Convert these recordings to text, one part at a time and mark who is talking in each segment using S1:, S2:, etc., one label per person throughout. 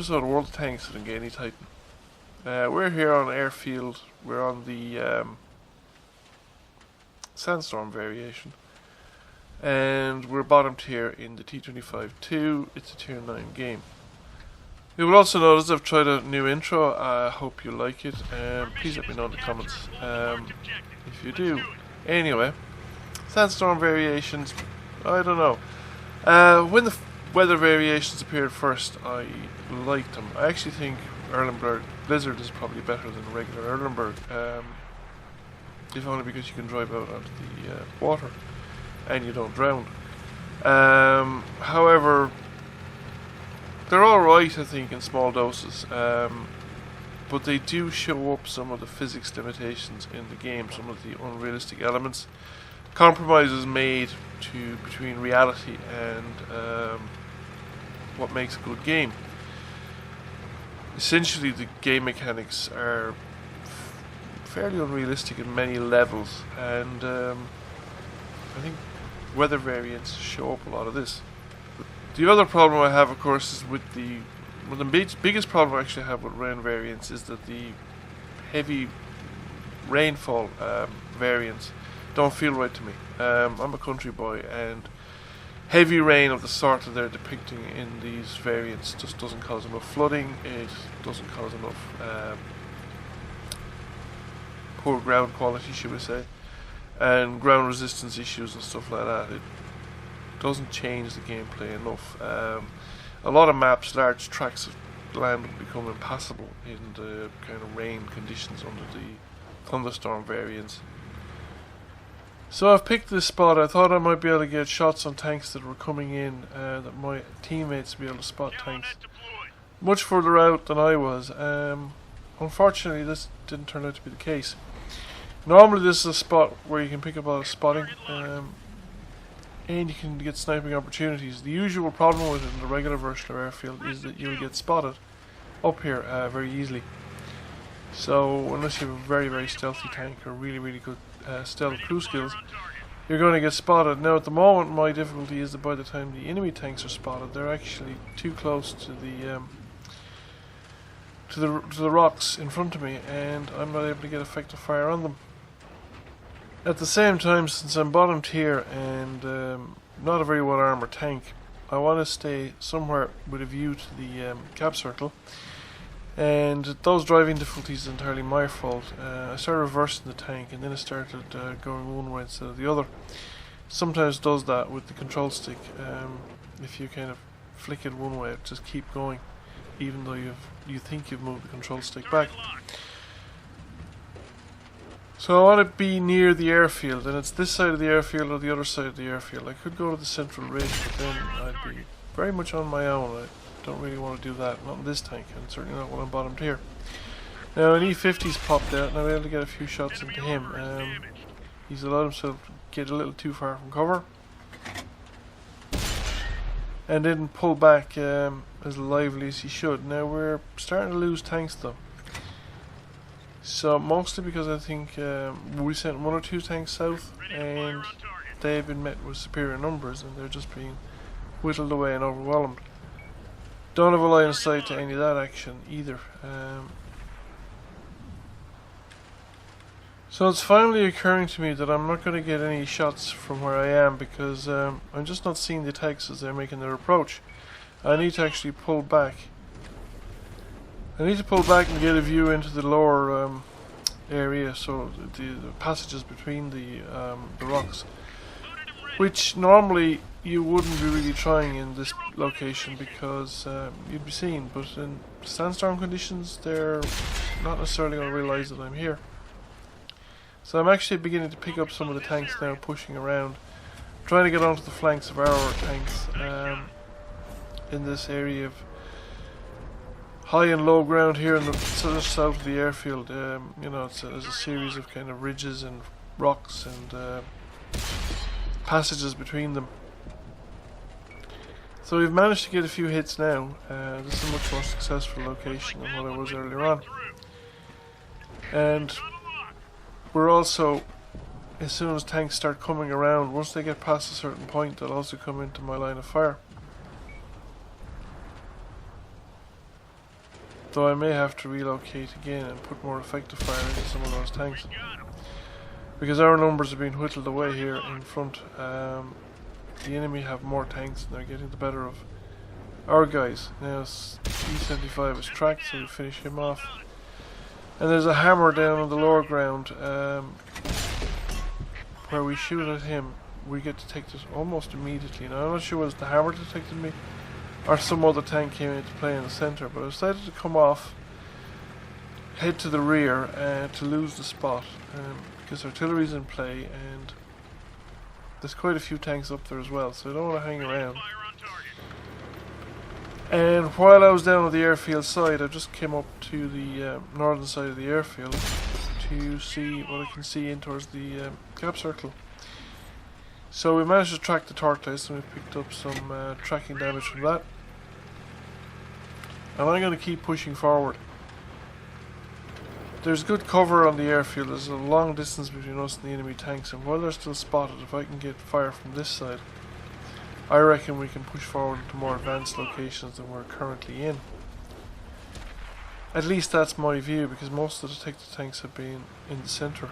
S1: episode of World of Tanks with Engaging Titan. We're here on Airfield. We're on the sandstorm variation, and we're bottom tier in the T25-2. It's a tier 9 game. You will also notice I've tried a new intro. I hope you like it. Please let me know in the comments if you do. Anyway, sandstorm variations, I don't know. When the weather variations appeared first, I liked them. I actually think Erlenberg Blizzard is probably better than regular Erlenberg, if only because you can drive out onto the water and you don't drown. However, they're alright, I think, in small doses, but they do show up some of the physics limitations in the game, some of the unrealistic elements, compromises made between reality and what makes a good game. Essentially, the game mechanics are fairly unrealistic in many levels, and I think weather variants show up a lot of this. The other problem I have, of course, is with the biggest problem I actually have with rain variants is that the heavy rainfall variants don't feel right to me. I'm a country boy, and heavy rain of the sort that they're depicting in these variants just doesn't cause enough flooding. It doesn't cause enough poor ground quality, should we say, and ground resistance issues and stuff like that. It doesn't change the gameplay enough. A lot of maps, large tracts of land will become impassable in the kind of rain conditions under the thunderstorm variants. So I've picked this spot. I thought I might be able to get shots on tanks that were coming in, that my teammates would be able to spot tanks much further out than I was. Unfortunately, this didn't turn out to be the case. Normally this is a spot where you can pick up a lot of spotting, and you can get sniping opportunities. The usual problem with it in the regular version of Airfield is that you'll get spotted up here very easily. So unless you have a very, very stealthy tank or really good stealth crew skills, you're going to get spotted. Now at the moment my difficulty is that by the time the enemy tanks are spotted, they're actually too close to the rocks in front of me, and I'm not able to get effective fire on them. At the same time, since I'm bottom tier and not a very well armoured tank, I want to stay somewhere with a view to the cap circle, and those driving difficulties are entirely my fault. I started reversing the tank and then it started going one way instead of the other. Sometimes does that with the control stick. If you kind of flick it one way, it just keep going even though you think you've moved the control stick back. So I want to be near the airfield, and it's this side of the airfield or the other side of the airfield. I could go to the central ridge, but then I'd be very much on my own. I don't really want to do that, not in this tank, and certainly not when I'm bottom tier. Now an E50's popped out, and I'll be able to get a few shots into him. He's allowed himself to get a little too far from cover, and didn't pull back as lively as he should. Now we're starting to lose tanks though. So mostly because I think we sent one or two tanks south and they've been met with superior numbers and they're just being whittled away and overwhelmed. Don't have a line of sight to any of that action either. So it's finally occurring to me that I'm not going to get any shots from where I am because I'm just not seeing the tanks as they're making their approach. I need to actually pull back. I need to pull back and get a view into the lower area, so the passages between the rocks, which normally you wouldn't be really trying in this location because you'd be seen, but in sandstorm conditions they're not necessarily going to realise that I'm here. So I'm actually beginning to pick up some of the tanks now, pushing around, trying to get onto the flanks of our tanks in this area of high and low ground here in the south of the airfield. You know, there's a series of kind of ridges and rocks and passages between them. So we've managed to get a few hits now. This is a much more successful location than what I was earlier on. And we're also, as soon as tanks start coming around, once they get past a certain point, they'll also come into my line of fire. though I may have to relocate again and put more effective fire into some of those tanks, because our numbers are being whittled away here in front. The enemy have more tanks and they're getting the better of our guys. Now E75 is tracked, so we finish him off. And there's a hammer down on the lower ground where we shoot at him. We get detected almost immediately. Now I'm not sure whether the hammer detected me or some other tank came into play in the centre, but I decided to come off, head to the rear to lose the spot, because artillery's in play and there's quite a few tanks up there as well, so I don't want to hang around. And while I was down on the airfield side, I just came up to the northern side of the airfield to see what I can see in towards the gap circle. So we managed to track the tortoise and we picked up some tracking damage from that. And I'm going to keep pushing forward. There's good cover on the airfield. There's a long distance between us and the enemy tanks, and while they're still spotted, if I can get fire from this side, I reckon we can push forward into more advanced locations than we're currently in. At least that's my view, because most of the detected tanks have been in the centre.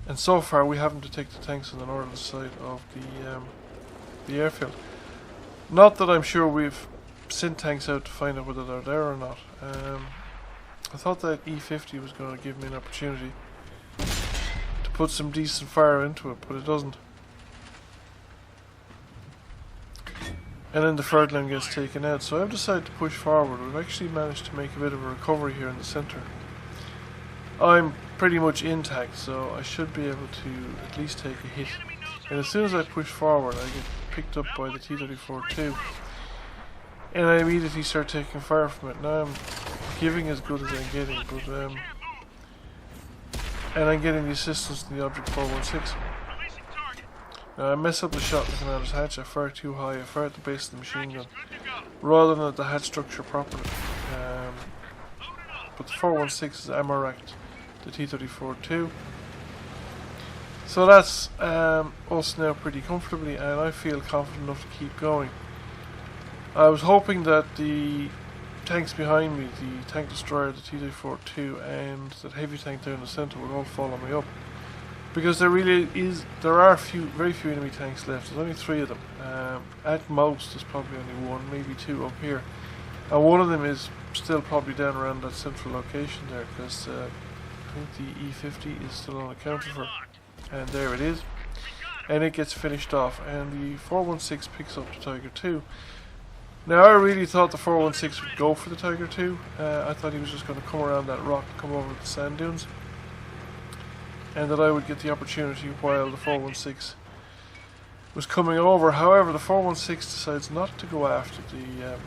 S1: And so far we haven't detected tanks on the northern side of the airfield. Not that I'm sure we've sent tanks out to find out whether they're there or not. I thought that E50 was going to give me an opportunity to put some decent fire into it, but it doesn't. And then the third line gets taken out, so I've decided to push forward. We've actually managed to make a bit of a recovery here in the centre. I'm pretty much intact, so I should be able to at least take a hit. And as soon as I push forward, I get picked up by the T-34-2. And I immediately start taking fire from it. Now I'm giving as good as I'm getting, but and I'm getting the assistance from the Object 416. Now I mess up the shot in the commander's hatch. I fire too high. I fire at the base of the machine gun rather than at the hatch structure properly. But the 416 is ammo racked the T-34-2. So that's us now pretty comfortably, and I feel confident enough to keep going. I was hoping that the tanks behind me, the tank destroyer, the T-34-2 and that heavy tank down the centre would all follow me up. Because there are very few enemy tanks left. There's only 3 of them. At most there's probably only 1, maybe 2 up here. And one of them is still probably down around that central location there, because I think the E50 is still unaccounted for. And there it is. And it gets finished off. And the 416 picks up the Tiger II. Now I really thought the 416 would go for the Tiger II. I thought he was just going to come around that rock, come over the sand dunes, and that I would get the opportunity while the 416 was coming over. However, the 416 decides not to go after the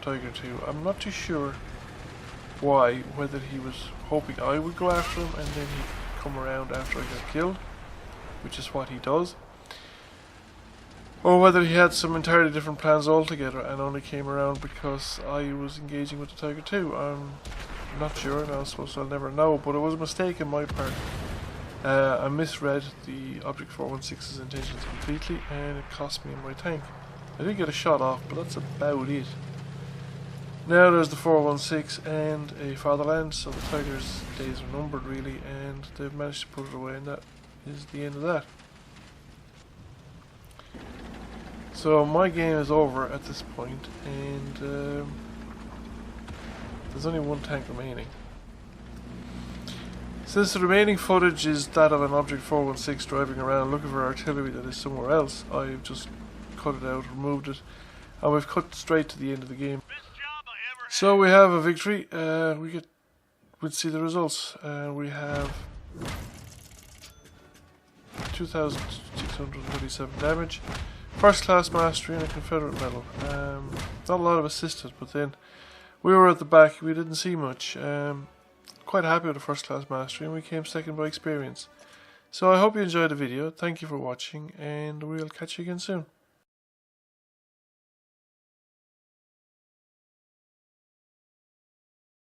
S1: Tiger II. I'm not too sure why, whether he was hoping I would go after him and then he'd come around after I got killed, which is what he does, or whether he had some entirely different plans altogether and only came around because I was engaging with the Tiger II. I'm not sure, and I suppose I'll never know, but it was a mistake on my part. I misread the Object 416's intentions completely, and it cost me in my tank. I did get a shot off, but that's about it. Now there's the 416 and a Fatherland, so the Tiger's days are numbered really, and they've managed to put it away, and that is the end of that. So my game is over at this point, and there's only 1 tank remaining. Since the remaining footage is that of an Object 416 driving around looking for artillery that is somewhere else, I've just cut it out, removed it, and we've cut straight to the end of the game. So we have a victory. We'll see the results. We have 2,637 damage, first class mastery and a Confederate medal. Not a lot of assisted, but then we were at the back, we didn't see much. Quite happy with the first class mastery, and we came second by experience. So I hope you enjoyed the video. Thank you for watching, and we'll catch you again soon.